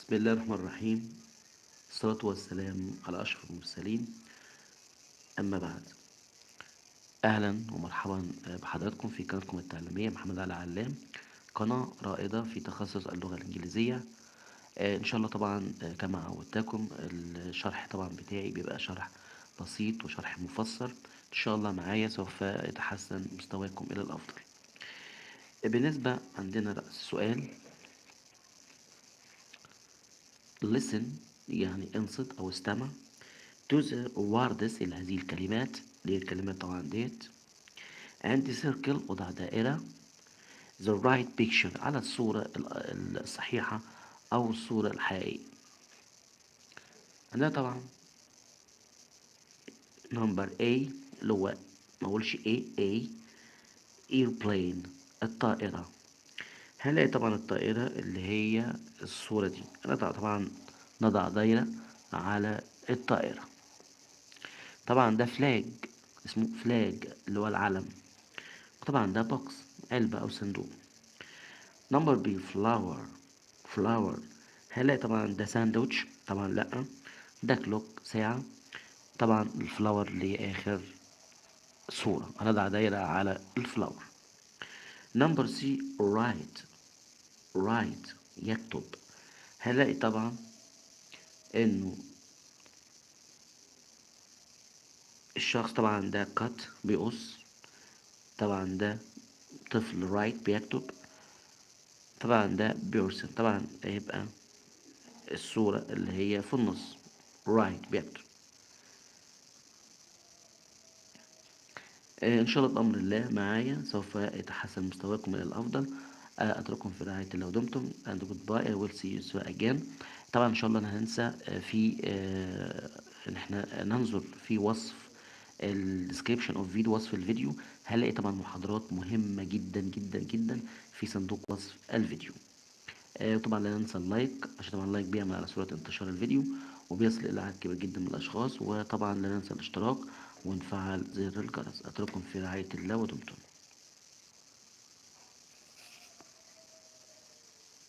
بسم الله الرحمن الرحيم. الصلاة والسلام على أشرف المرسلين. أما بعد، أهلا ومرحبا بحضراتكم في قناتكم التعليمية محمد علي علام، قناة رائدة في تخصص اللغة الإنجليزية. إن شاء الله طبعا كما عودتكم الشرح طبعا بتاعي بيبقى شرح بسيط وشرح مفسر. إن شاء الله معايا سوف يتحسن مستواكم إلى الأفضل. بالنسبة عندنا رأس السؤال listen، يعني انصت أو استمع to the words إلى هذه الكلمات، اللي هي الكلمات طبعا ديت، and circle وضع دائرة the right picture على الصورة الصحيحة أو الصورة الحقيقية. عندنا طبعا number A اللي هو ما اقولش A airplane الطائرة. هنلاقي طبعا الطائرة اللي هي الصورة دي، طبعا نضع دايرة على الطائرة. طبعا ده فلاج، اسمه فلاج اللي هو العلم. وطبعا ده بوكس، علبة أو صندوق. نمبر بي فلاور. هنلاقي طبعا ده ساندوتش، طبعا لأ. ده كلوك ساعة. طبعا الفلاور اللي آخر صورة، هنضع دايرة على الفلاور. نمبر سي رايت يكتب. هنلاقي طبعا انه الشخص طبعا ده كات بيقص. طبعا ده طفل رايت بيكتب. طبعا ده بيرسم، طبعا هيبقى الصورة اللي هي في النص رايت بيكتب. إن شاء الله بأمر الله معايا سوف يتحسن مستواكم إلى الأفضل. أترككم في رعاية الله ودمتم and goodbye. I will see you soon again. طبعا إن شاء الله أنا هنسى في إن إحنا ننظر في وصف الديسكريبشن أوف فيديو، وصف الفيديو. هنلاقي طبعا محاضرات مهمة جدا جدا جدا في صندوق وصف الفيديو. وطبعا لا ننسى اللايك، عشان طبعا اللايك بيعمل على سرعة انتشار الفيديو وبيصل إلى عدد كبير جدا من الأشخاص. وطبعا لا ننسى الاشتراك ونفعل زر الجرس. أترككم في رعاية الله ودمتم.